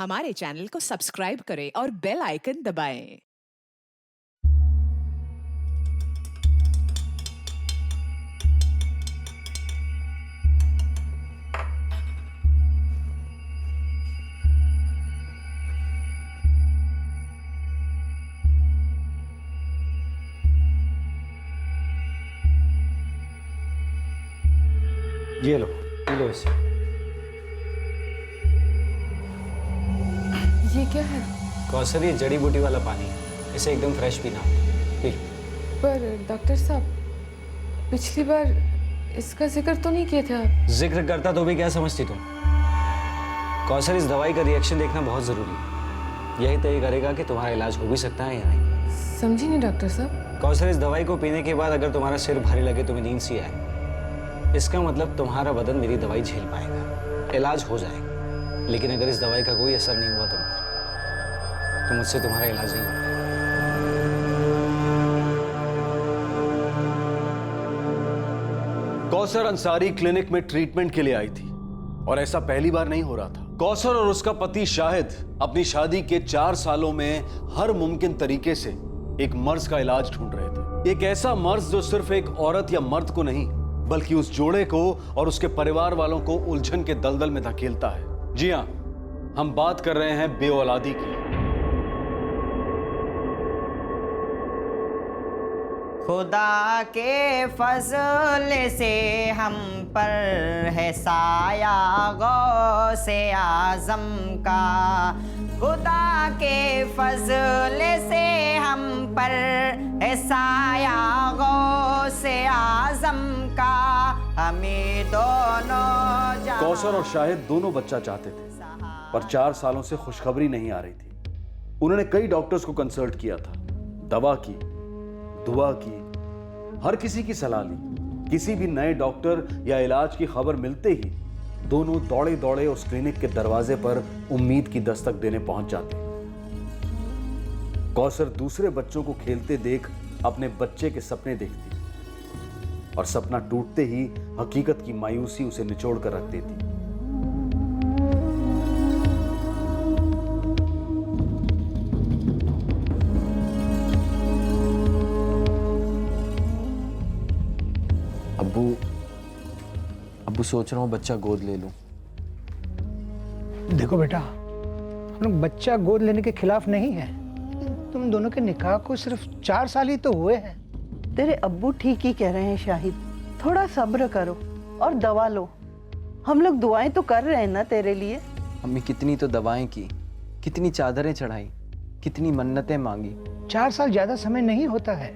हमारे चैनल को सब्सक्राइब करें और बेल आइकन दबाएं। ये लो पी लो इसे। ये क्या है? कौसर, ये जड़ी बूटी वाला पानी है, इसे एकदम फ्रेश पीना। पी। पर डॉक्टर साहब, पिछली बार इसका जिक्र तो नहीं किए थे आप। जिक्र करता तो भी क्या समझती तुम? कौसर, इस दवाई का रिएक्शन देखना बहुत जरूरी है। यही तय करेगा कि तुम्हारा इलाज हो भी सकता है या नहीं। समझी नहीं डॉक्टर साहब। कौसर, इस दवाई को पीने के बाद अगर तुम्हारा सिर भारी लगे, तुम्हें नींद सी आए, इसका मतलब तुम्हारा बदन मेरी दवाई झेल पाएगा, इलाज हो जाएगा। लेकिन अगर इस दवाई का कोई असर नहीं हुआ तुम पर, तो मुझसे तुम्हारा इलाज नहीं होगा। कौसर अंसारी क्लिनिक में ट्रीटमेंट के लिए आई थी और ऐसा पहली बार नहीं हो रहा था। कौसर और उसका पति शाहिद अपनी शादी के 4 सालों में हर मुमकिन तरीके से एक मर्ज का इलाज ढूंढ रहे थे। एक ऐसा मर्ज जो सिर्फ एक औरत या मर्द को नहीं, बल्कि उस जोड़े को और उसके परिवार वालों को उलझन के दलदल में धकेलता है। जी हां, हम बात कर रहे हैं बेऔलादी की। खुदा के फजल से हम पर है साया गौसे आजम का। खुदा के फजल से हम पर है साया गौसे आजम का। हमें दोनों कौसर और शाहिद दोनों बच्चा चाहते थे, पर 4 सालों से खुशखबरी नहीं आ रही थी। उन्होंने कई डॉक्टर्स को कंसल्ट किया था, दवा की, दुआ की, हर किसी की सलाह ली। किसी भी नए डॉक्टर या इलाज की खबर मिलते ही दोनों दौड़े दौड़े उस क्लिनिक के दरवाजे पर उम्मीद की दस्तक देने पहुंच जाते। कौसर दूसरे बच्चों को खेलते देख अपने बच्चे के सपने देखती और सपना टूटते ही हकीकत की मायूसी उसे निचोड़ कर रख देती। अब्बू सोच रहा हूँ बच्चा गोद ले लूं। देखो बेटा, हम लोग बच्चा गोद लेने के खिलाफ नहीं है। तुम दोनों के निकाह को सिर्फ 4 साल ही तो हुए हैं। तेरे अब्बू ठीक ही कह रहे हैं शाहिद, थोड़ा सब्र करो और दवा लो। हम लोग दुआएं तो कर रहे हैं ना तेरे लिए। अम्मी, कितनी तो दवाएं की, कितनी चादरें चढ़ाई, कितनी मन्नतें मांगी। 4 साल ज्यादा समय नहीं होता है,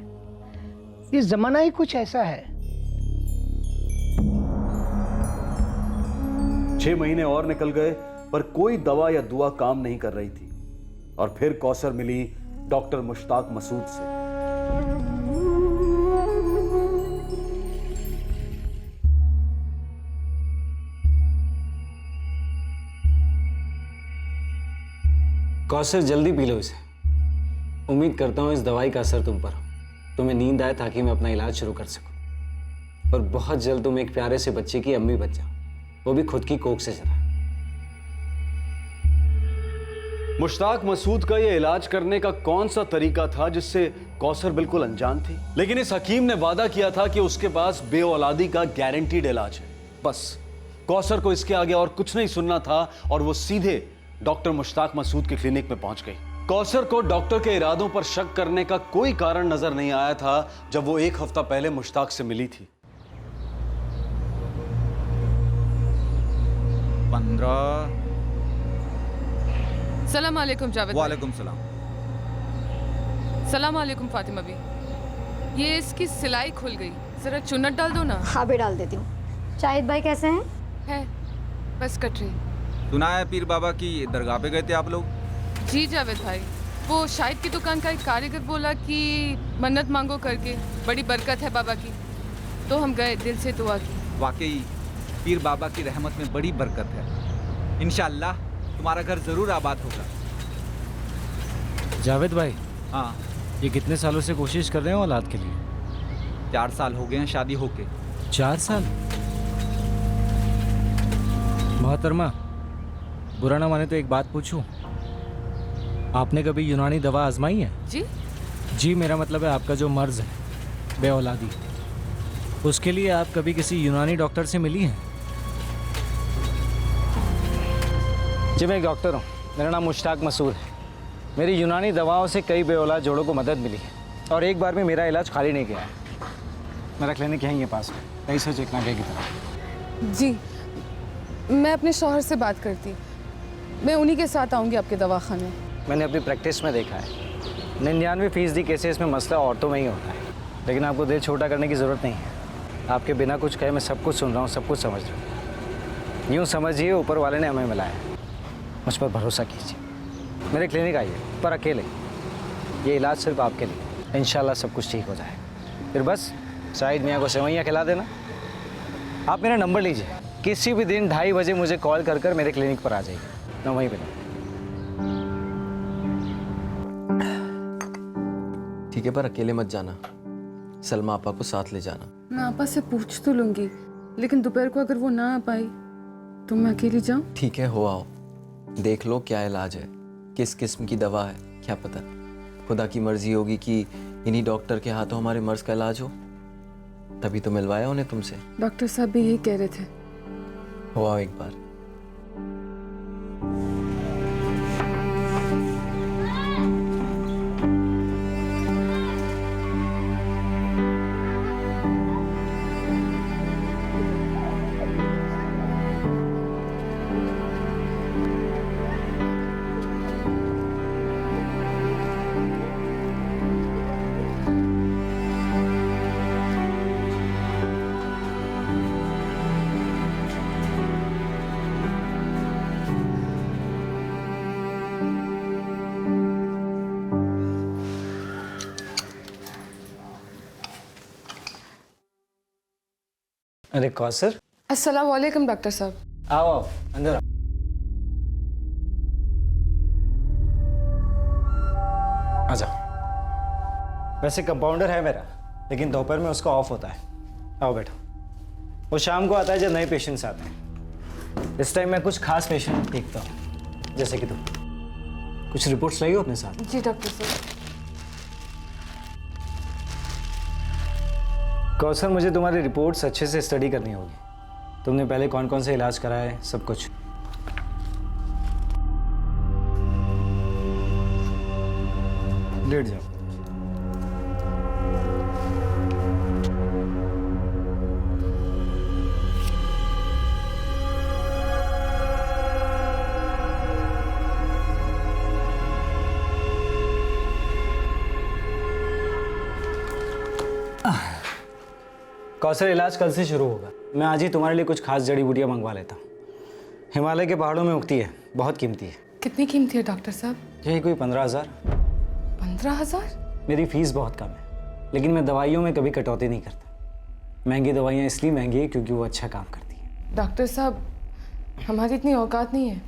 ये जमाना ही कुछ ऐसा है। 6 महीने और निकल गए, पर कोई दवा या दुआ काम नहीं कर रही थी। और फिर कौसर मिली डॉक्टर मुश्ताक मसूद से। कौसर, जल्दी पी लो इसे। उम्मीद करता हूं इस दवाई का असर तुम पर हो, तुम्हें नींद आए ताकि मैं अपना इलाज शुरू कर सकूं। और बहुत जल्द तुम एक प्यारे से बच्चे की अम्मी बन जाओ, वो भी खुद की कोख से जरा। मुश्ताक मसूद का यह इलाज करने का कौन सा तरीका था जिससे कौसर बिल्कुल अनजान थी? लेकिन इस हकीम ने वादा किया था कि उसके पास बेऔलादी का गारंटीड इलाज है। बस कौसर को इसके आगे और कुछ नहीं सुनना था और वो सीधे डॉक्टर मुश्ताक मसूद के क्लिनिक में पहुंच गई। कौसर को डॉक्टर के इरादों पर शक करने का कोई कारण नजर नहीं आया था जब वो 1 हफ्ता पहले मुश्ताक से मिली थी। 15। सलाम अलैकुम जावेद। वालेकुम सलाम। सलाम अलैकुम फातिमा भी। ये इसकी सिलाई खुल गई, जरा चुन्नट डाल दो ना। हाँ भी डाल देती हूँ। शाहिद भाई कैसे हैं? है बस कट रही। सुना है पीर बाबा की दरगाह पे गए थे आप लोग? जी जावेद भाई, वो शाहिद की दुकान का एक कारीगर बोला कि मन्नत मांगो करके, बड़ी बरकत है बाबा की, तो हम गए, दिल से दुआ की। वाकई पीर बाबा की रहमत में बड़ी बरकत है। इंशाअल्लाह तुम्हारा घर जरूर आबाद होगा। जावेद भाई, हाँ, ये कितने सालों से कोशिश कर रहे हो औलाद के लिए? 4 साल हो गए हैं शादी होके। 4 साल? मोहतरमा, बुरा ना माने तो एक बात पूछूं, आपने कभी यूनानी दवा आजमाई है? जी जी मेरा मतलब है आपका जो मर्ज है बे औलादी, उसके लिए आप कभी किसी यूनानी डॉक्टर से मिली हैं? जी मैं एक डॉक्टर हूँ, मेरा नाम मुश्ताक मसूद है। मेरी यूनानी दवाओं से कई बे औलाद जोड़ों को मदद मिली है और एक बार में मेरा इलाज खाली नहीं गया है। मेरा क्लिनिक यहीं है पास में, कहीं से चेकना गया की तरह। जी मैं अपने शौहर से बात करती, मैं उन्हीं के साथ आऊँगी आपके दवाखाने। मैंने अपनी प्रैक्टिस में देखा है 99% केसेस में मसला औरतों में ही होता है, लेकिन आपको दिल छोटा करने की ज़रूरत नहीं है। आपके बिना कुछ कहे मैं सब कुछ सुन रहा हूँ, सब कुछ समझ रहा हूँ। यूँ समझिए ऊपर वाले ने हमें मिलाया है, मुझ पर भरोसा कीजिए। मेरे क्लिनिक आइए पर अकेले, ये इलाज सिर्फ आपके लिए, इंशाल्लाह सब कुछ ठीक हो जाए। फिर बस शाहिद मियाँ को सेवैयाँ खिला देना। आप मेरा नंबर लीजिए, किसी भी दिन 2:30 बजे मुझे कॉल कर कर मेरे क्लिनिक पर आ जाइए, मैं वहीं पर हूँ। ठीक है, पर अकेले मत जाना, सलमा आपा को साथ ले जाना। मैं आपा से पूछ तो लूँगी, लेकिन दोपहर को अगर वो ना आ पाई तो मैं अकेली जाऊँ? ठीक है, हो आओ, देख लो क्या इलाज है, किस किस्म की दवा है, क्या पता खुदा की मर्जी होगी कि इन्हीं डॉक्टर के हाथों हमारे मर्ज का इलाज हो। तभी तो मिलवाया उन्हें तुमसे। डॉक्टर साहब भी यही कह रहे थे। हो आओ एक बार। अरे कौसर, अस्सलाम वालेकुम डॉक्टर साहब। आओ आओ अंदर आओ। आ जाओ। वैसे कंपाउंडर है मेरा, लेकिन दोपहर में उसका ऑफ होता है। आओ बैठो। वो शाम को आता है जब नए पेशेंट्स आते हैं। इस टाइम मैं कुछ खास पेशेंट देखता हूँ, जैसे कि तुम। कुछ रिपोर्ट्स लाई हो अपने साथ? जी डॉक्टर साहब। कौसर, मुझे तुम्हारी रिपोर्ट्स अच्छे से स्टडी करनी होगी। तुमने पहले कौन कौन से इलाज कराया है, सब कुछ। लेट जाओ। कौसर, इलाज कल से शुरू होगा। मैं आज ही तुम्हारे लिए कुछ खास जड़ी बूटियाँ मंगवा लेता हूँ। हिमालय के पहाड़ों में उगती है, बहुत कीमती है। कितनी कीमती है डॉक्टर साहब? यही कोई 15,000। 15,000? मेरी फीस बहुत कम है, लेकिन मैं दवाइयों में कभी कटौती नहीं करता। महंगी दवाइयाँ इसलिए महंगी है क्योंकि वो अच्छा काम करती है। डॉक्टर साहब, हमारी इतनी औकात नहीं है।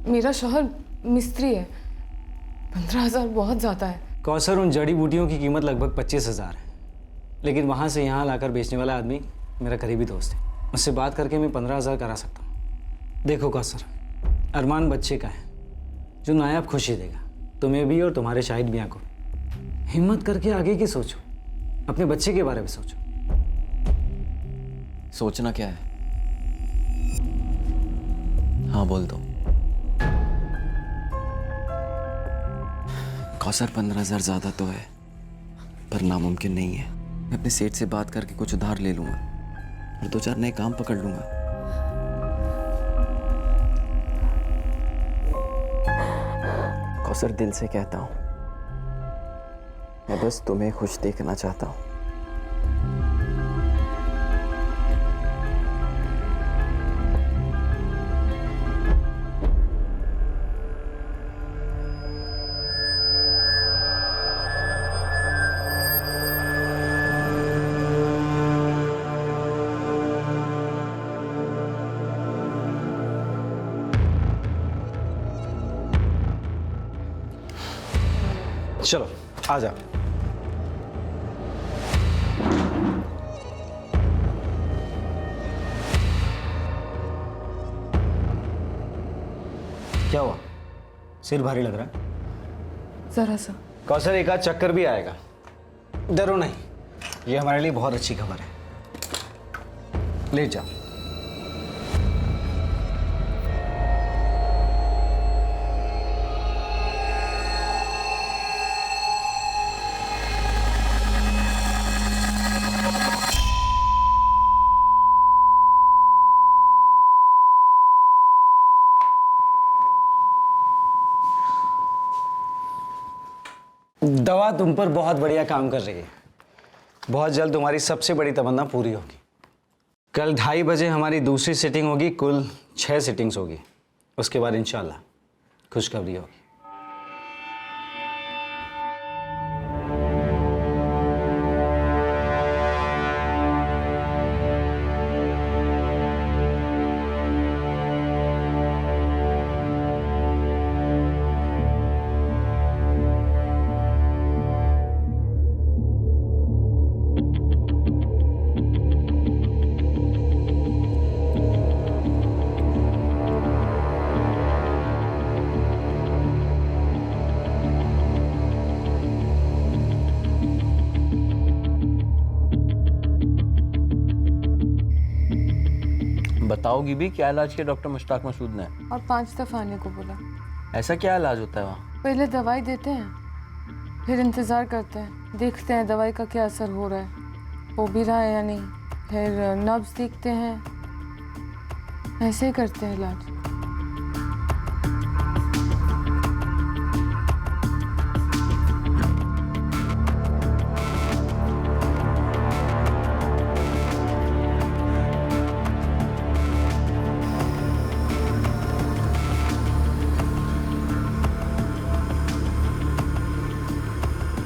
मेरा शौहर मिस्त्री है, 15,000 बहुत ज़्यादा है। कौसर, उन जड़ी बूटियों की कीमत लगभग 25,000 है, लेकिन वहाँ से यहाँ लाकर बेचने वाला आदमी मेरा करीबी दोस्त है। उससे बात करके मैं 15,000 करा सकता हूँ। देखो कौसर, अरमान बच्चे का है जो नायाब खुशी देगा तुम्हें भी और तुम्हारे शाहिद मियाँ को। हिम्मत करके आगे की सोचो, अपने बच्चे के बारे में सोचो। सोचना क्या है? हाँ बोल दो। कौसर, 15,000 ज़्यादा तो है, पर नामुमकिन नहीं है। मैं अपने सेठ से बात करके कुछ उधार ले लूंगा और 2-4 नए काम पकड़ लूंगा। कौसर, दिल से कहता हूं, मैं बस तुम्हें खुश देखना चाहता हूं। चलो आ जाओ। क्या हुआ? सिर भारी लग रहा है। जरा सा। कौसर, एक आध चक्कर भी आएगा, डरो नहीं, ये हमारे लिए बहुत अच्छी खबर है। ले जाओ। दवा तुम पर बहुत बढ़िया काम कर रही है। बहुत जल्द तुम्हारी सबसे बड़ी तमन्ना पूरी होगी। कल 2:30 बजे हमारी दूसरी सिटिंग होगी, कुल 6 सिटिंग्स होगी। उसके बाद इंशाल्लाह खुशखबरी होगी। बताओगी भी क्या इलाज किया डॉक्टर मुश्ताक मसूद ने? और 5 दफा आने को बोला। ऐसा क्या इलाज होता है वहाँ? पहले दवाई देते हैं, फिर इंतज़ार करते हैं, देखते हैं दवाई का क्या असर हो रहा है, हो भी रहा है या नहीं, फिर नब्ज देखते हैं, ऐसे ही करते हैं इलाज।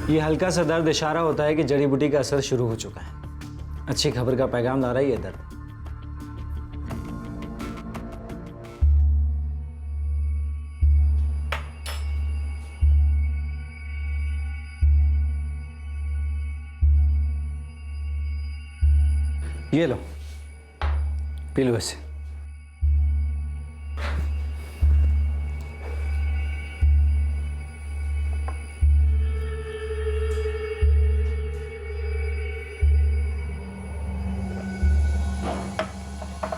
ये हल्का सा दर्द इशारा होता है कि जड़ी बूटी का असर शुरू हो चुका है। अच्छी खबर का पैगाम ला रहा है ये दर्द। ये लो, पी लो इसे।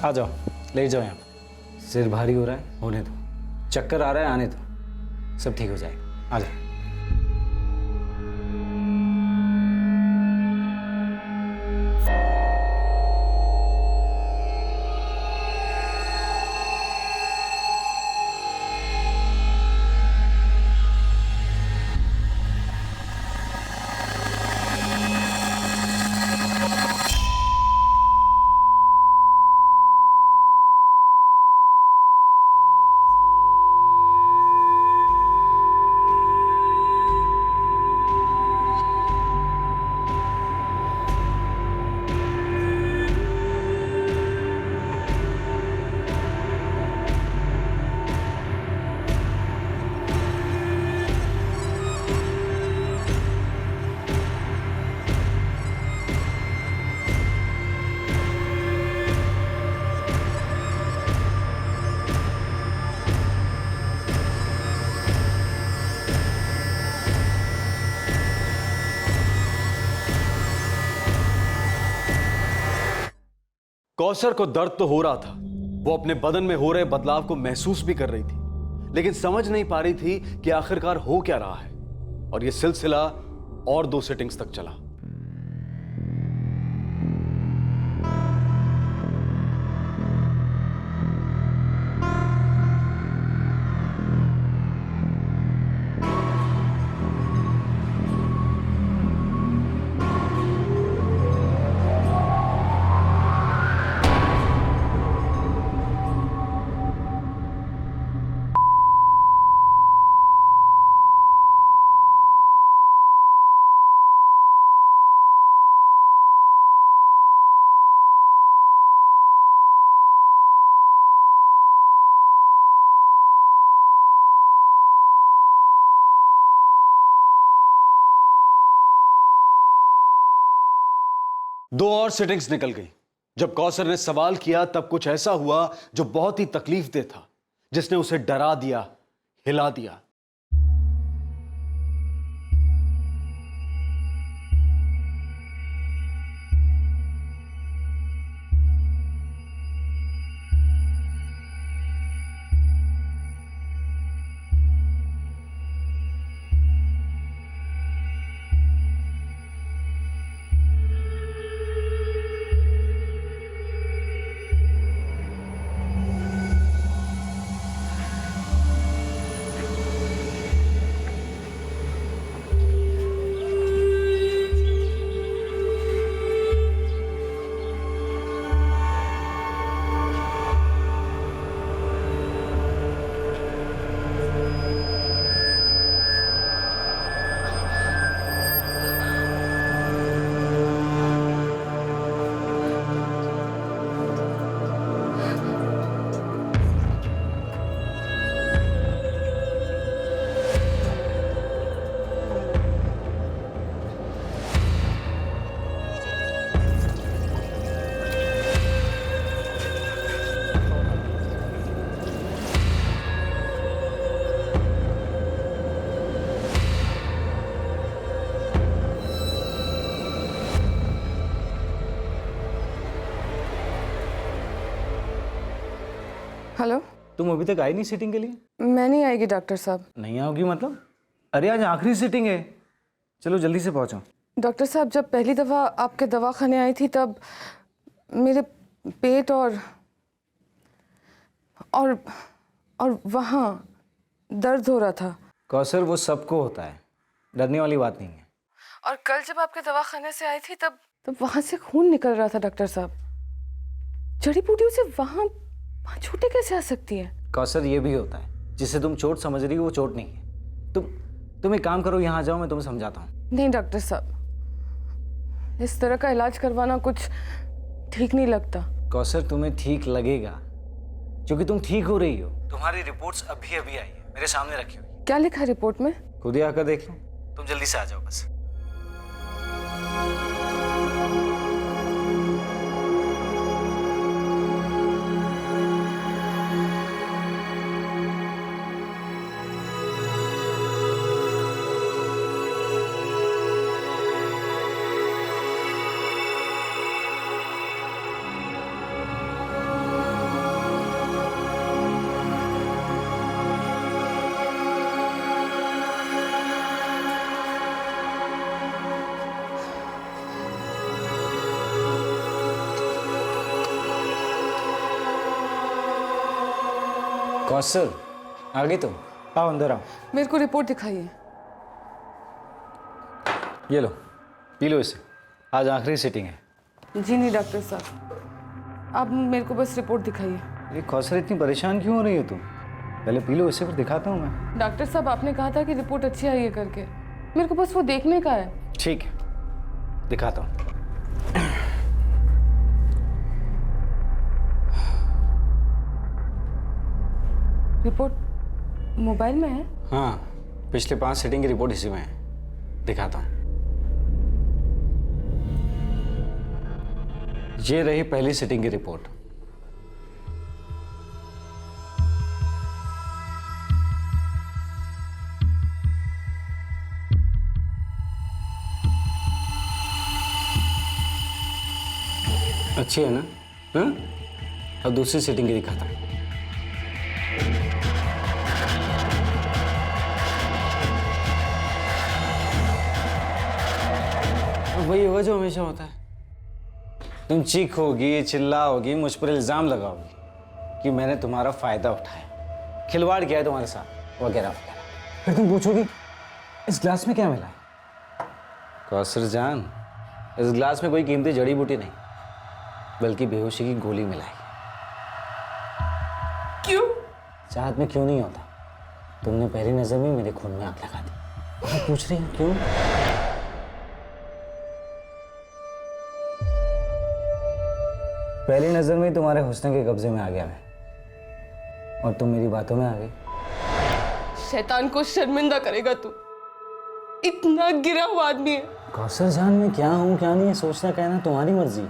आ जाओ, ले जाओ यहाँ। सिर भारी हो रहा है, होने दो। चक्कर आ रहा है, आने दो, सब ठीक हो जाएगा। आ जाओ। कौसर को दर्द तो हो रहा था, वो अपने बदन में हो रहे बदलाव को महसूस भी कर रही थी, लेकिन समझ नहीं पा रही थी कि आखिरकार हो क्या रहा है। और ये सिलसिला और 2 सिटिंग्स तक चला। दो और सिटिंग्स निकल गई। जब कौसर ने सवाल किया तब कुछ ऐसा हुआ जो बहुत ही तकलीफदेह था, जिसने उसे डरा दिया हिला दिया। हेलो, तुम अभी तक आई नहीं सिटिंग के लिए? मैं नहीं आएगी डॉक्टर साहब। नहीं आओगी मतलब? अरे आज आखिरी सिटिंग है, चलो जल्दी से पहुंचो। डॉक्टर साहब, जब पहली दफ़ा आपके दवाखाने आई थी तब मेरे पेट और वहाँ दर्द हो रहा था। कौसर, वो सबको होता है, डरने वाली बात नहीं है। और कल जब आपके दवाखाने से आई थी तब वहाँ से खून निकल रहा था डॉक्टर साहब। जड़ी बूटियों से वहाँ चोटें कैसे आ सकती है? कौसर, ये भी होता है, जिसे तुम चोट समझ रही हो वो चोट नहीं है। तुम एक काम करो, यहाँ आ जाओ, मैं तुम्हें समझाता हूँ। नहीं डॉक्टर साहब, इस तरह का इलाज करवाना कुछ ठीक नहीं लगता। कौसर, तुम्हें ठीक लगेगा क्योंकि तुम ठीक हो रही हो। तुम्हारी रिपोर्ट्स अभी अभी आई है, मेरे सामने रखी हुई। क्या लिखा है रिपोर्ट में? खुद ही आकर देख लो। तुम जल्दी से आ जाओ बस। कौसर, आगे तुम आओ, अंदर आओ। मेरे को रिपोर्ट दिखाइए। ये लो, पी लो इसे, आज आखिरी सिटिंग है। जी नहीं डॉक्टर साहब, आप मेरे को बस रिपोर्ट दिखाइए। ये कौसर, इतनी परेशान क्यों हो रही हो तुम? पहले पी लो इसे, फिर दिखाता हूँ मैं। डॉक्टर साहब, आपने कहा था कि रिपोर्ट अच्छी आई है करके, मेरे को बस वो देखने का है। ठीक है, दिखाता हूँ। रिपोर्ट मोबाइल में है? हाँ, पिछले 5 सिटिंग की रिपोर्ट इसी में है, दिखाता हूँ। ये रही पहली सिटिंग की रिपोर्ट। अच्छी है ना? हाँ? अब दूसरी सिटिंग की दिखाता हूँ। वही होगा जो हमेशा होता है। तुम चीखोगी, चिल्लाओगी, मुझ पर इल्जाम लगाओगी कि मैंने तुम्हारा फायदा उठाया, खिलवाड़ किया है तुम्हारे साथ, वगैरह वगैरह। फिर तुम पूछोगी इस ग्लास में क्या मिला है? कौसर जान, इस ग्लास में कोई कीमती जड़ी बूटी नहीं, बल्कि बेहोशी की गोली मिलाई। क्यों? चाहत में क्यों नहीं होता? तुमने पहली नजर में मेरे खून में आग लगा दी। मैं पूछ रही हूँ क्यों? पहली नजर में ही तुम्हारे हुस्न के कब्जे में आ गया मैं, और तुम मेरी बातों में आ गई। शैतान को शर्मिंदा करेगा तू, इतना गिरा हुआ आदमी है। कौसर जान, मैं क्या हूँ क्या नहीं सोचना कहना तुम्हारी मर्जी,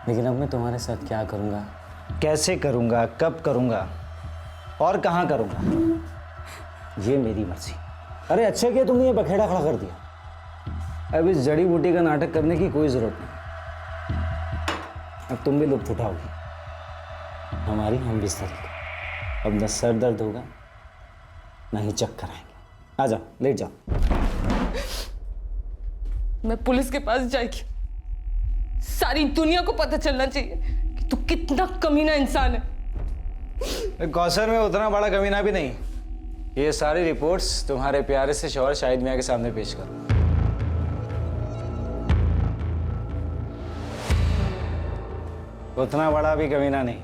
लेकिन अब मैं तुम्हारे साथ क्या करूँगा, कैसे करूँगा, कब करूँगा, और कहाँ करूँगा, ये मेरी मर्जी। अरे अच्छा किया तुमने ये बखेड़ा खड़ा कर दिया। अब इस जड़ी बूटी का नाटक करने की कोई ज़रूरत नहीं। अब तुम भी लुत्फ उठाओगी हमारी हम बिस्तरी का। अब न सर दर्द होगा न ही चक्कर आएंगे। आ जाओ, लेट जाओ। मैं पुलिस के पास जाएगी, सारी दुनिया को पता चलना चाहिए कि तू कितना कमीना इंसान है। कौसर में उतना बड़ा कमीना भी नहीं। ये सारी रिपोर्ट्स तुम्हारे प्यारे से शौहर शाहिद मियां के सामने पेश करो। उतना बड़ा भी कमीना नहीं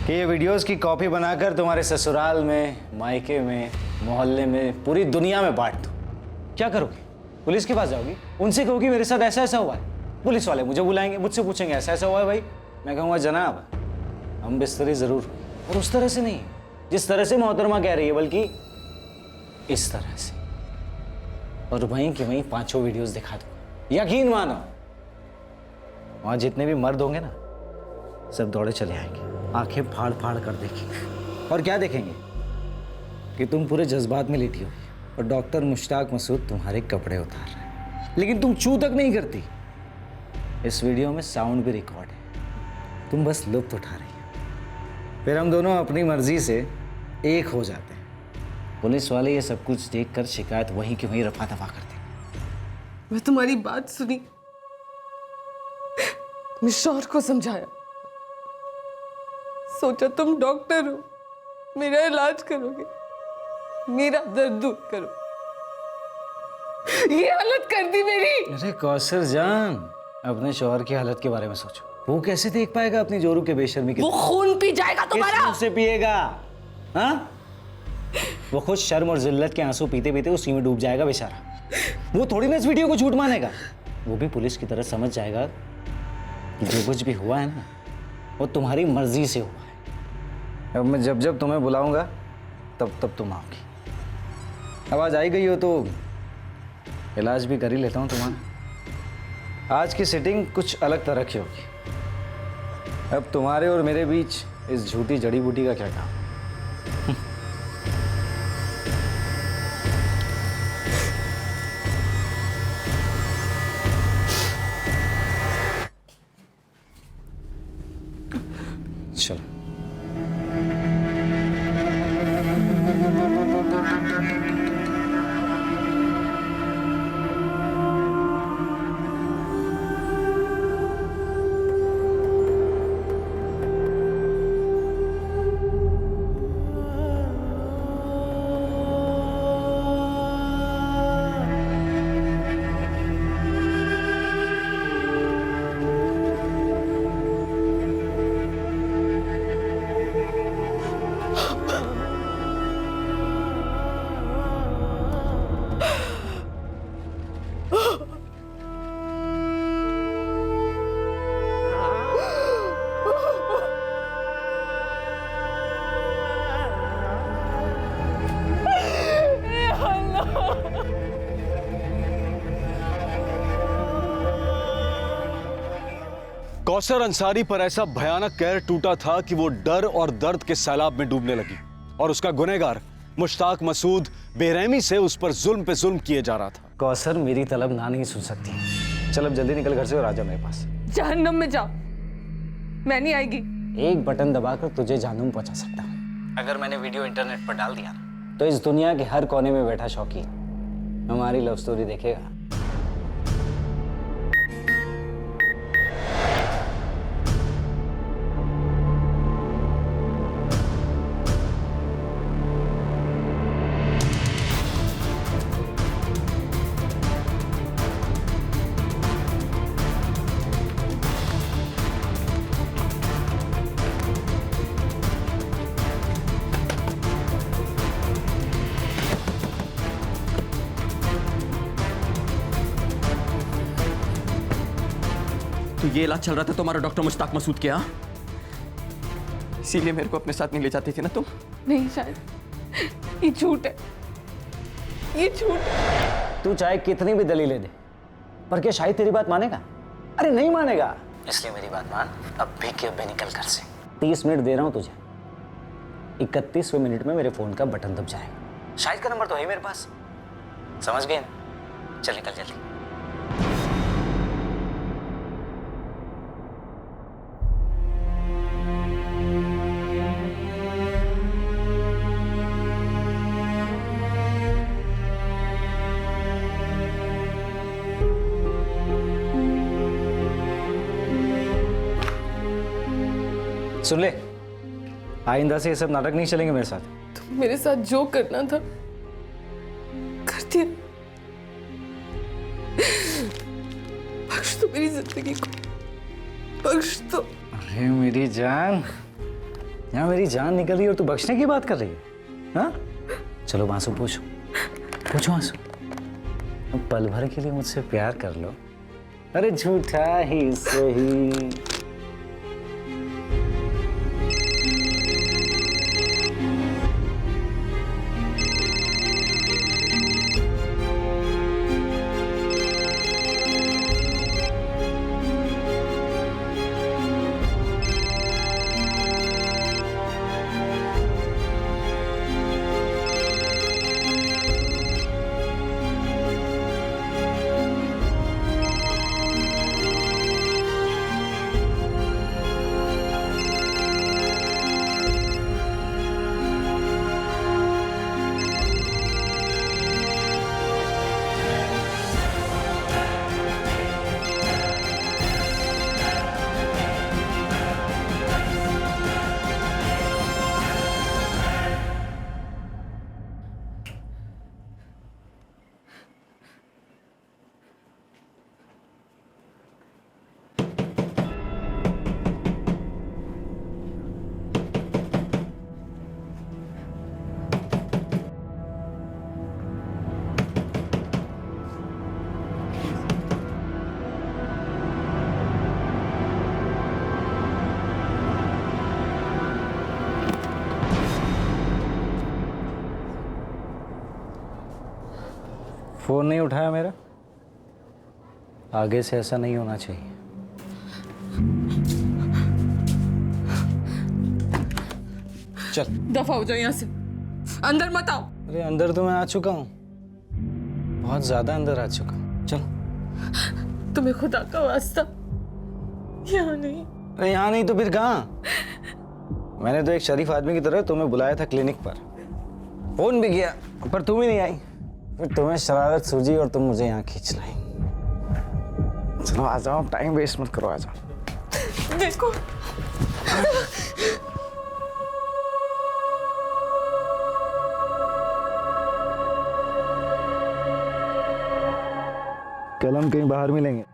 कि ये वीडियोस की कॉपी बनाकर तुम्हारे ससुराल में, मायके में, मोहल्ले में, पूरी दुनिया में बांट दो। क्या करोगे? पुलिस के पास जाओगी, उनसे कहोगी मेरे साथ ऐसा ऐसा हुआ है। पुलिस वाले मुझे बुलाएंगे, मुझसे पूछेंगे ऐसा ऐसा हुआ है भाई। मैं कहूँगा जनाब हम बिस्तरी जरूर, और उस तरह से नहीं जिस तरह से मोहतरमा कह रही है, बल्कि इस तरह से। और वहीं की वहीं 5 वीडियोस दिखा दो। यकीन मानो वहां जितने भी मर्द होंगे ना, सब दौड़े चले आएंगे, आंखें फाड़ फाड़ कर देखेंगे। और क्या देखेंगे कि तुम पूरे जज्बात में लेटी हो और डॉक्टर मुश्ताक मसूद तुम्हारे कपड़े उतार रहे हैं, लेकिन तुम चू तक नहीं करती। इस वीडियो में साउंड भी रिकॉर्ड है, तुम बस लुत्फ उठा रही हो। फिर हम दोनों अपनी मर्जी से एक हो जाते हैं। पुलिस वाले ये सब कुछ देखकर शिकायत वहीं की वहीं रफा दफा कर देंगे। मैं तुम्हारी बात सुनी, मैं शौहर को समझाया, सोचा तुम डॉक्टर हो, मेरा इलाज करोगे, मेरा दर्द दूर करो। ये हालत कर दी मेरी। अरे कौसर जान, अपने शौहर की हालत के बारे में सोचो। वो कैसे देख पाएगा अपनी जोरू के बेशर्मी के? वो खून पी जाएगा तुम्हारा। किस से पिएगा? हाँ, वो खुद शर्म और जिल्लत के आंसू पीते पीते उसी में डूब जाएगा बेचारा। वो थोड़ी ना इस वीडियो को झूठ मानेगा। वो भी पुलिस की तरह समझ जाएगा कि जो कुछ भी हुआ है ना, वो तुम्हारी मर्जी से हुआ है। अब मैं जब जब तुम्हें बुलाऊंगा तब तब तुम आओगी। अब आज आई गई हो तो इलाज भी कर ही लेता हूँ तुम्हारा। आज की सिटिंग कुछ अलग तरह की होगी। अब तुम्हारे और मेरे बीच इस झूठी जड़ी बूटी का क्या काम? चलो। कौसर अंसारी पर ऐसा भयानक कहर टूटा था कि वो डर और दर्द के सैलाब में डूबने लगी, और उसका गुनहगार मुश्ताक मसूद बेरहमी से उस पर जुल्म पे जुल्म किए जा रहा था। कौसर मेरी तलब ना नहीं सुन सकती। चल अब जल्दी निकल घर से और आजा मेरे पास। जहन्नम में जाओ, मैं नहीं आएगी। एक बटन दबाकर तुझे जहन्नुम पहुंचा सकता हूँ। अगर मैंने वीडियो इंटरनेट पर डाल दिया ना, तो इस दुनिया के हर कोने में बैठा शौकी हमारी लव स्टोरी देखेगा। तो ये इलाज चल रहा था तुम्हारा डॉक्टर मुश्ताक मसूद के यहाँ, इसीलिए मेरे को अपने साथ नहीं ले जाती थी ना तुम? नहीं शायद, ये झूठ है, ये झूठ है। तू चाहे कितनी भी दलीलें दे, पर क्या शाहिद तेरी बात मानेगा? अरे नहीं मानेगा। इसलिए मेरी बात मान, अब भी के अब निकल घर से। 30 मिनट दे रहा हूं तुझे, 31वें मिनट में मेरे फ़ोन का बटन दब जाएगा। शाहिद का नंबर तो है ही मेरे पास, समझ गए ना? चल निकल जल्दी। सुन ले, आइंदा से ये सब नाटक नहीं चलेंगे मेरे साथ। तुम मेरे साथ जो करना था कर दिया। बख्श दो मेरी जिंदगी को, बख्श दो। अरे मेरी जान, यहाँ मेरी जान निकल रही है और तू बख्शने की बात कर रही है? हाँ? चलो आंसू पूछो, पूछो आंसू। अब पल भर के लिए मुझसे प्यार कर लो। अरे झूठा ही सही। फोन नहीं उठाया मेरा? आगे से ऐसा नहीं होना चाहिए। चल दफा हो जाओ यहाँ से, अंदर मत आओ। अरे अंदर तो मैं आ चुका हूँ, बहुत ज्यादा अंदर आ चुका हूँ। चल। तुम्हें खुदा का वास्ता यहाँ नहीं। अरे यहाँ नहीं तो फिर कहाँ? मैंने तो एक शरीफ आदमी की तरह तुम्हें बुलाया था क्लिनिक पर, फोन भी किया पर तुम ही नहीं आई। फिर तुम्हें शरारत सूझी और तुम मुझे यहाँ खींच लाई। चलो आ जाओ, टाइम वेस्ट मत करो, आ जाओ। देखो कल हम कहीं बाहर मिलेंगे,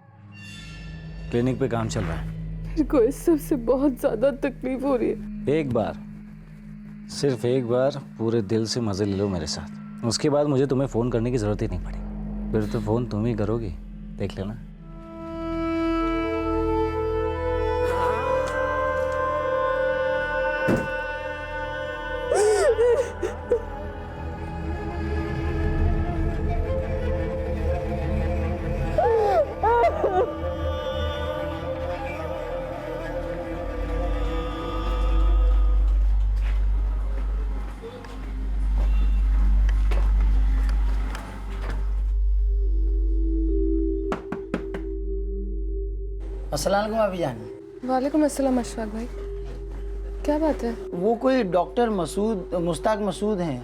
क्लिनिक पे काम चल रहा है। मेरे को इस सब से बहुत ज्यादा तकलीफ हो रही है। एक बार, सिर्फ एक बार पूरे दिल से मजे ले लो मेरे साथ, उसके बाद मुझे तुम्हें फोन करने की जरूरत ही नहीं पड़ेगी। फिर तो फोन तुम ही करोगी, देख लेना। अस्सलाम वालेकुम अभी जान। वालेकुम अस्सलाम अशफाक भाई, क्या बात है? वो कोई डॉक्टर मुश्ताक मसूद हैं।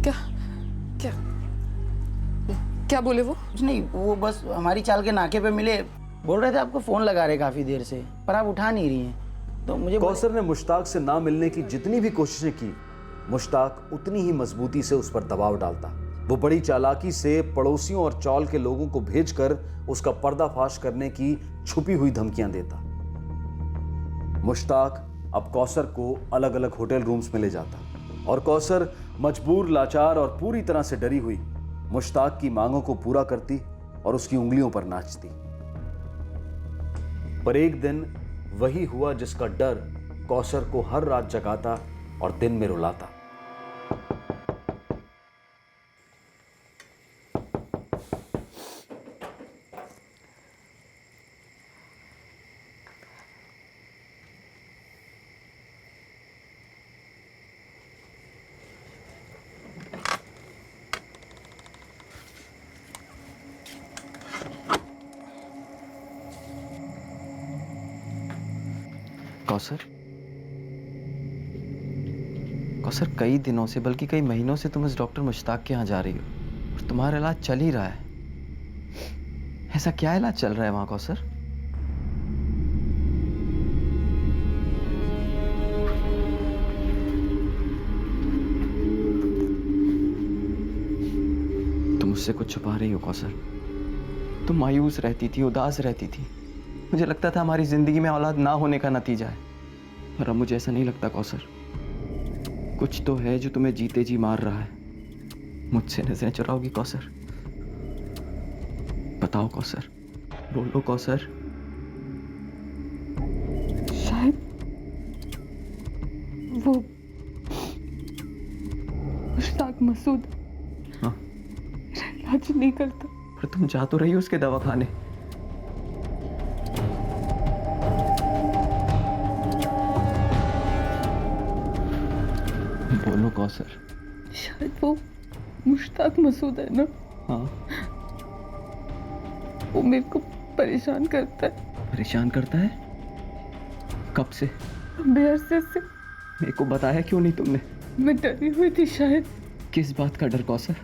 क्या क्या क्या बोले वो? कुछ नहीं, वो बस हमारी चाल के नाके पे मिले, बोल रहे थे आपको फ़ोन लगा रहे काफ़ी देर से, पर आप उठा नहीं रही हैं। तो मुझे कौसर ने मुश्ताक से ना मिलने की जितनी भी कोशिशें की, मुश्ताक उतनी ही मजबूती से उस पर दबाव डालता। वो बड़ी चालाकी से पड़ोसियों और चौल के लोगों को भेजकर उसका पर्दाफाश करने की छुपी हुई धमकियां देता। मुश्ताक अब कौसर को अलग अलग होटल रूम्स में ले जाता और कौसर मजबूर, लाचार और पूरी तरह से डरी हुई मुश्ताक की मांगों को पूरा करती और उसकी उंगलियों पर नाचती। पर एक दिन वही हुआ जिसका डर कौसर को हर रात जगाता और दिन में रुलाता। कौसर? कौसर, कई दिनों से बल्कि कई महीनों से तुम इस डॉक्टर मुश्ताक के यहाँ जा रही हो और तुम्हारा इलाज चल ही रहा है। ऐसा क्या इलाज चल रहा है वहां कौसर? तुम मुझसे कुछ छुपा रही हो कौसर। तुम मायूस रहती थी, उदास रहती थी। मुझे लगता था हमारी जिंदगी में औलाद ना होने का नतीजा है, पर अब मुझे ऐसा नहीं लगता कौसर। कुछ तो है जो तुम्हें जीते जी मार रहा है। मुझसे नजरें चुराओगी कौसर? बताओ कौसर, बोलो कौसर। शायद वो मुश्ताक मसूद हाँ, इलाज नहीं करता। पर तुम जा तो रही हो उसके दवाखाने। बोलो कौसर। शायद वो मुश्ताक मसूद है ना, हाँ, वो मेरे को परेशान करता है। परेशान करता है? कब से? बेअर्से से। मेरे को बताया क्यों नहीं तुमने? मैं डरी हुई थी शायद। किस बात का डर कौसर?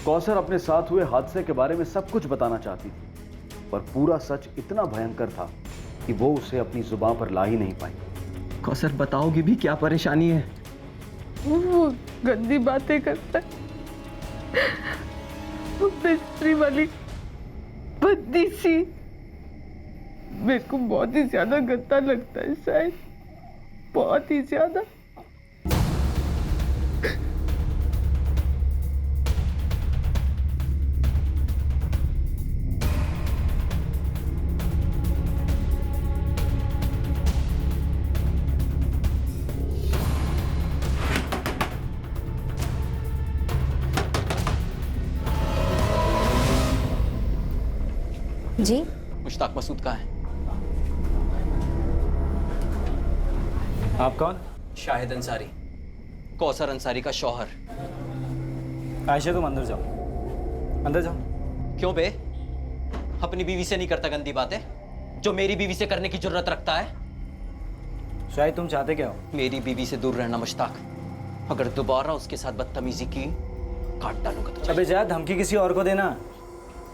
कौसर अपने साथ हुए हादसे के बारे में सब कुछ बताना चाहती थी, पर पूरा सच इतना भयंकर था कि वो उसे अपनी जुबान पर ला ही नहीं पाई। कौसर, बताओगी भी क्या परेशानी है? वो गंदी बातें करता है, वो बिस्तरी वाली बद्दी सी। मेरे को बहुत ही ज्यादा गंदा लगता है, शायद बहुत ही ज्यादा। जी मुश्ताक मसूद कहाँ है? आप कौन? शाहिद अंसारी, कौसर अंसारी का शौहर। आयशा, तुम अंदर जाओ, अंदर जाओ। क्यों बे? अपनी बीवी से नहीं करता गंदी बातें जो मेरी बीवी से करने की जरूरत रखता है? शायद तुम चाहते क्या हो? मेरी बीवी से दूर रहना मुश्ताक। अगर दोबारा उसके साथ बदतमीजी की, काट डालूंगा तुझे। अबे जा, धमकी किसी और को देना।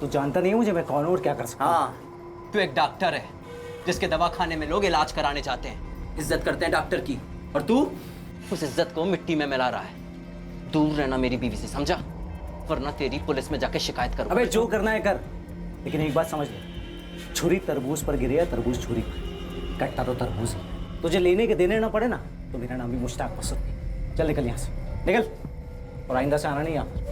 तू जानता नहीं मुझे मैं कौन हूं और क्या कर सकता हूं। हाँ, तू एक डॉक्टर है जिसके दवाखाने में लोग इलाज कराने जाते हैं, इज्जत करते हैं डॉक्टर की, और तू उस इज्जत को मिट्टी में मिला रहा है। दूर रहना मेरी बीवी से, समझा? वरना तेरी पुलिस में जाके शिकायत करूंगा। अबे जो करना है कर, लेकिन एक बात समझ ले, छुरी तरबूज पर गिरे या तरबूज छुरी पर, कट्टा तो तरबूज है। तुझे लेने के देने ना पड़े ना, तो मेरा नाम भी मुश्ताक मसूद नहीं। चल निकल यहाँ से, निकल, और आइंदा से आना नहीं यहाँ।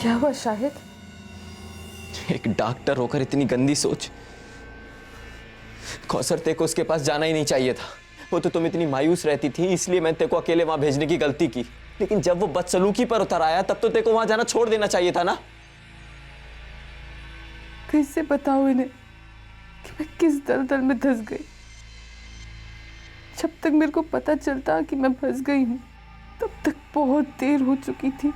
क्या हुआ शाहिद? एक डॉक्टर होकर इतनी गंदी सोच। कौसर, तेरे को उसके पास जाना ही नहीं चाहिए था। वो तो तुम इतनी मायूस रहती थी, इसलिए मैंने तेरे को अकेले वहां भेजने की गलती की। लेकिन जब वो बदसलूकी पर उतर आया, तब तो तेरे को वहां जाना छोड़ देना चाहिए था ना। कैसे बताऊं इन्हें कि मैं किस दलदल में धंस गई? जब तक मेरे को पता चलता कि मैं फंस गई हूं, तब तक बहुत देर हो चुकी थी।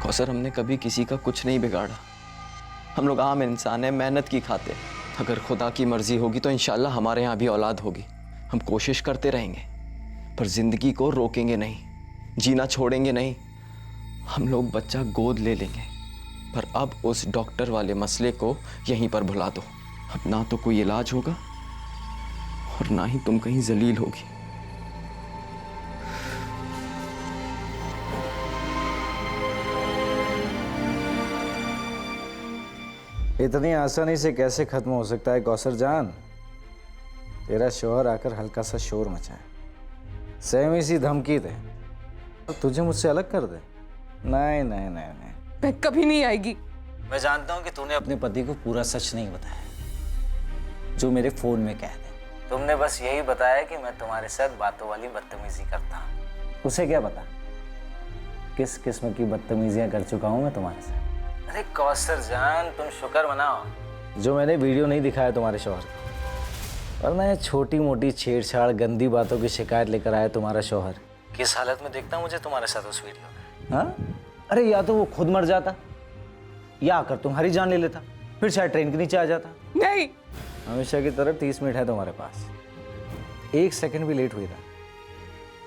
कौसर, हमने कभी किसी का कुछ नहीं बिगाड़ा। हम लोग आम इंसान हैं, मेहनत की खाते। अगर खुदा की मर्जी होगी तो इंशाल्लाह हमारे यहाँ भी औलाद होगी। हम कोशिश करते रहेंगे, पर जिंदगी को रोकेंगे नहीं, जीना छोड़ेंगे नहीं। हम लोग बच्चा गोद ले लेंगे, पर अब उस डॉक्टर वाले मसले को यहीं पर भुला दो। अब ना तो कोई इलाज होगा और ना ही तुम कहीं जलील होगी। इतनी आसानी से कैसे खत्म हो सकता है कौसर जान? तेरा शौहर आकर हल्का सा शोर मचाए, सहमी सी धमकी दे, तो तुझे मुझसे अलग कर दे। नहीं नहीं नहीं नहीं, मैं कभी नहीं आएगी। मैं जानता हूँ कि तूने अपने पति को पूरा सच नहीं बताया जो मेरे फोन में कह दे। तुमने बस यही बताया कि मैं तुम्हारे साथ बातों वाली बदतमीजी करता हूँ। उसे क्या पता किस किस्म की बदतमीजियां कर चुका हूँ मैं तुम्हारे साथ। अरे कौसर जान, तुम शुक्र मनाओ जो मैंने वीडियो नहीं दिखाया तुम्हारे शौहर को, वरना ये छोटी मोटी छेड़छाड़ गंदी बातों की शिकायत लेकर आया तुम्हारा शौहर। किस हालत में देखता मुझे तुम्हारे साथ उस वीडियो में? हाँ, अरे या तो वो खुद मर जाता या आकर तुम्हारी जान ले लेता, फिर शायद ट्रेन के नीचे आ जाता। नहीं, हमेशा की तरह 30 मिनट है तुम्हारे पास, 1 सेकंड भी लेट हुई था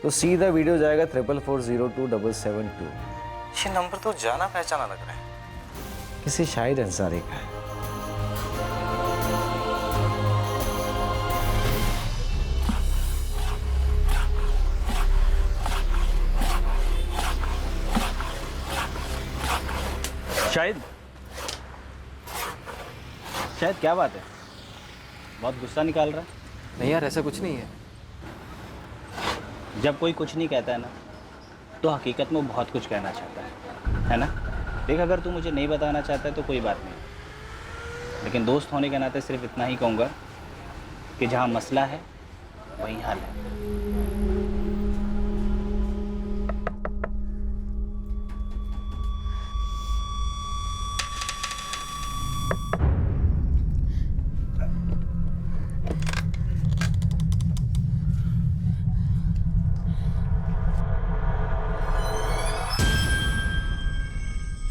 तो सीधा वीडियो जाएगा 44402772। ये नंबर तो जाना पहचाना लग रहा है, किसी शाहिद अंसारी का है। शायद क्या बात है, बहुत गुस्सा निकाल रहा है। नहीं यार, ऐसा कुछ नहीं है। जब कोई कुछ नहीं कहता है ना, तो हकीकत में वो बहुत कुछ कहना चाहता है ना। देख, अगर तू मुझे नहीं बताना चाहता है तो कोई बात नहीं, लेकिन दोस्त होने के नाते सिर्फ इतना ही कहूँगा कि जहाँ मसला है वहीं हल है।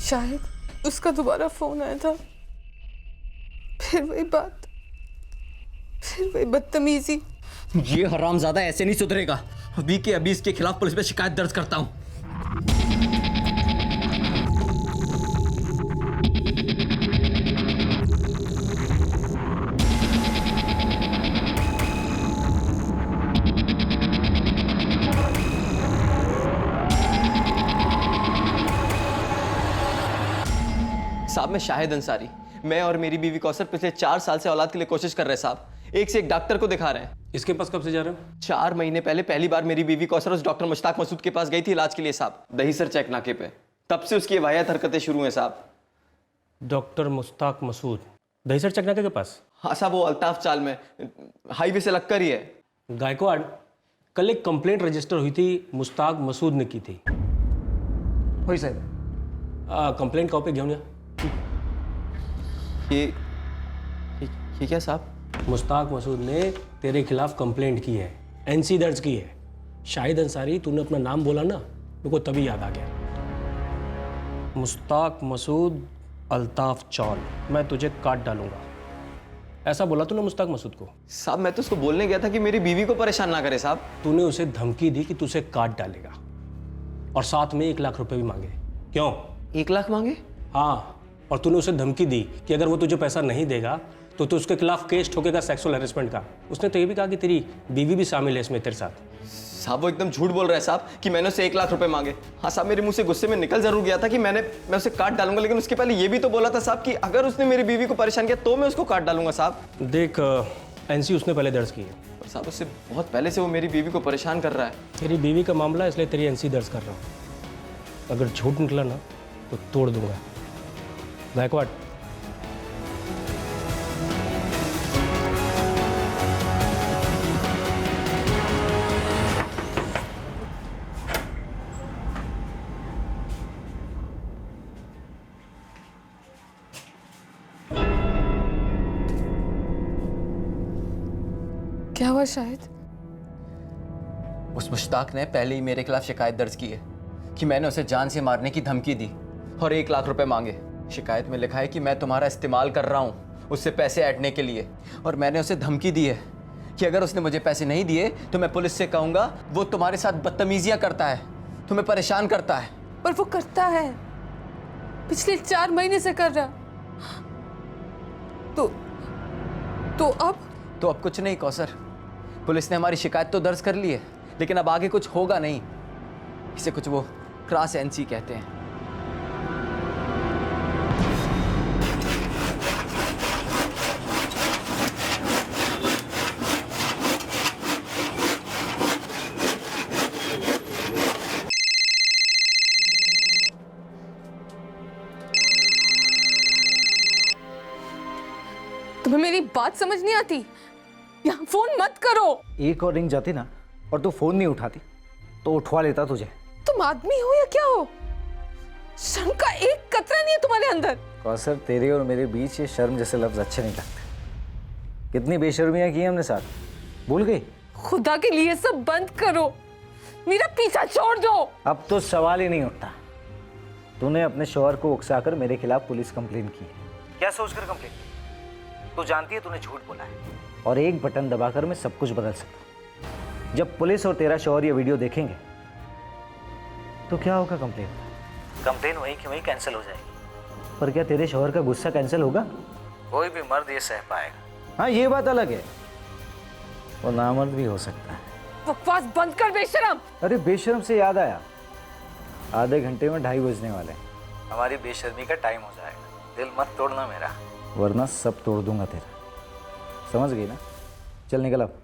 शायद उसका दोबारा फोन आया था, फिर वही बात, फिर वही बदतमीजी। ये हरामजादा ऐसे नहीं सुधरेगा। अभी के अभी इसके खिलाफ पुलिस में शिकायत दर्ज करता हूँ। साहब, मैं शाहिद अंसारी, मैं और मेरी बीवी कौसर पिछले 4 साल से औलाद के लिए कोशिश कर रहे हैं साहब। एक से एक डॉक्टर को दिखा रहे हैं। इसके पास कब से जा रहे हो? 4 महीने पहले पहली बार मेरी बीवी कौसर उस डॉक्टर मुश्ताक मसूद के पास गई थी इलाज के लिए साहब, दहीसर चेक नाके पे। तब से उसकी वाहियात हरकतें शुरू हैं साहब। डॉक्टर मुश्ताक मसूद दहीसर चेक नाके के पास? हाँ साहब, वो अल्ताफ चाल में, हाईवे से लगकर ही है। गायकवाड़, कल एक कंप्लेंट रजिस्टर हुई थी, मुश्ताक मसूद ने की थी। वही साहब। कंप्लेंट कॉपी घेऊन या। ये क्या साहब? मुश्ताक मसूद ने तेरे खिलाफ कंप्लेंट की है, एनसी दर्ज की है। शाहिद अंसारी, तूने अपना नाम बोला ना, मेरे को तभी याद आ गया। मुश्ताक मसूद अल्ताफ चौल, मैं तुझे काट डालूंगा, ऐसा बोला तूने मुश्ताक मसूद को? साहब, मैं तो उसको बोलने गया था कि मेरी बीवी को परेशान ना करे साहब। तूने उसे धमकी दी कि तुझे काट डालेगा और साथ में 1 लाख रुपए भी मांगे। क्यों? 1 लाख मांगे? हाँ, और तूने उसे धमकी दी कि अगर वो तुझे पैसा नहीं देगा तो तू उसके खिलाफ केस ठोकेगा सेक्सुअल हैरेसमेंट का। उसने तो ये भी कहा कि तेरी बीवी भी शामिल है इसमें तेरे साथ। साहब, वो एकदम झूठ बोल रहा है साहब कि मैंने उसे 1 लाख रुपए मांगे। हाँ साहब, मेरे मुंह से गुस्से में निकल जरूर गया था कि मैं उसे काट डालूंगा, लेकिन उसके पहले ये भी तो बोला था साहब कि अगर उसने मेरी बीवी को परेशान किया तो मैं उसको काट डालूंगा साहब। देख, एनसी उसने पहले दर्ज की है। पर साहब, उससे बहुत पहले से वो मेरी बीवी को परेशान कर रहा है। तेरी बीवी का मामला है, इसलिए तेरी एनसी दर्ज कर रहा हूँ। अगर झूठ निकला ना तो तोड़ दूंगा। गायकवाड़, क्या हुआ शाहिद? उस मुश्ताक ने पहले ही मेरे खिलाफ शिकायत दर्ज की है कि मैंने उसे जान से मारने की धमकी दी और 1 लाख रुपए मांगे। शिकायत में लिखा है कि मैं तुम्हारा इस्तेमाल कर रहा हूँ उससे पैसे ऐंठने के लिए, और मैंने उसे धमकी दी है कि अगर उसने मुझे पैसे नहीं दिए तो मैं पुलिस से कहूँगा वो तुम्हारे साथ बदतमीजियाँ करता है, तुम्हें परेशान करता है। पर वो करता है, पिछले 4 महीने से कर रहा। तो अब कुछ नहीं कौसर, पुलिस ने हमारी शिकायत तो दर्ज कर ली है, लेकिन अब आगे कुछ होगा नहीं। इसे कुछ वो क्रॉस एनसी कहते हैं। तुम्हें मेरी बात समझ नहीं आती? यहाँ फोन मत करो। एक और रिंग जाती ना और तू फोन नहीं उठाती तो उठवा लेता तुझे। तुम आदमी हो या क्या हो? शर्म का एक कतरा नहीं है तुम्हारे अंदर। कौसर, तेरे और मेरे बीच ये शर्म जैसे लफ्ज अच्छे नहीं लगते। कितनी बेशर्मियां की हमने साथ, भूल गई? खुदा के लिए सब बंद करो, मेरा पीछा छोड़ दो। अब तो सवाल ही नहीं उठता। तूने अपने शौहर को उकसाकर मेरे खिलाफ पुलिस कंप्लेन की है। क्या सोचकर कंप्लेन की? तू जानती है तूने झूठ बोला है और एक बटन दबाकर मैं सब कुछ बदल सकता। जब पुलिस और तेरा शौहर ये वीडियो देखेंगे तो क्या होगा? कंप्लेन वहीं की वहीं कैंसिल हो जाएगी। पर क्या तेरे शौहर का गुस्सा कैंसिल होगा? कोई भी मर्द ये सह पाएगा। हाँ, ये बात अलग है, वो नामर्द भी हो सकता है। बकवास बंद कर बेशरम। अरे बेशरम से याद आया, आधे घंटे में 2:30 बजने वाले हैं। हमारी बेशर्मी का टाइम हो जाएगा। दिल मत तोड़ना मेरा, वरना सब तोड़ दूंगा तेरा। समझ गई ना? चल निकल अब।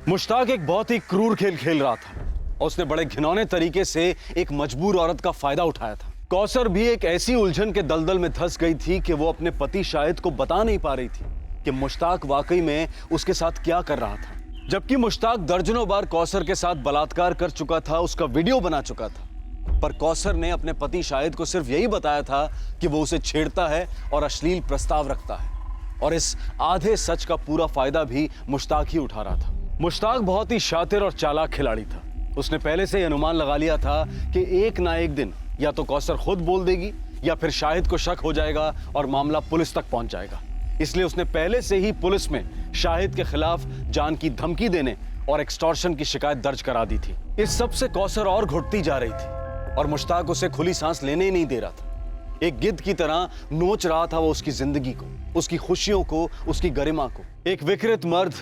मुश्ताक एक बहुत ही क्रूर खेल खेल रहा था और उसने बड़े घिनौने तरीके से एक मजबूर औरत का फायदा उठाया था। कौसर भी एक ऐसी उलझन के दलदल में धंस गई थी कि वो अपने पति शाहिद को बता नहीं पा रही थी कि मुश्ताक वाकई में उसके साथ क्या कर रहा था। जबकि मुश्ताक दर्जनों बार कौसर के साथ बलात्कार कर चुका था, उसका वीडियो बना चुका था, पर कौसर ने अपने पति शाहिद को सिर्फ यही बताया था कि वो उसे छेड़ता है और अश्लील प्रस्ताव रखता है, और इस आधे सच का पूरा फायदा भी मुश्ताक ही उठा रहा था। मुश्ताक बहुत ही शातिर और चालाक खिलाड़ी था। उसने पहले से ही अनुमान लगा लिया था कि एक ना एक दिन या तो कौसर खुद बोल देगी या फिर शाहिद को शक हो जाएगा और मामला पुलिस तक पहुंच जाएगा। इसलिए उसने पहले से ही पुलिस में शाहिद के खिलाफ जान की धमकी देने और एक्सटॉर्शन की शिकायत दर्ज करा दी थी। इस सब से कौसर और घुटती जा रही थी और मुश्ताक उसे खुली सांस लेने ही नहीं दे रहा था। एक गिद्ध की तरह नोच रहा था वो उसकी जिंदगी को, उसकी खुशियों को, उसकी गरिमा को। एक विकृत मर्द,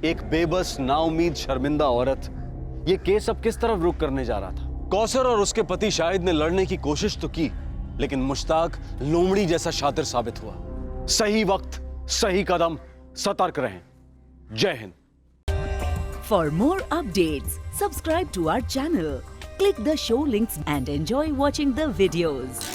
एक बेबस, नाउमीद, शर्मिंदा औरत, ये केस अब किस तरफ रुख करने जा रहा था? कौसर और उसके पति शाहिद ने लड़ने की कोशिश तो की, लेकिन मुश्ताक लोमड़ी जैसा शातिर साबित हुआ। सही वक्त, सही कदम, सतर्क रहें। जय Hind. For more updates, subscribe to our channel, click the show links and enjoy watching the videos.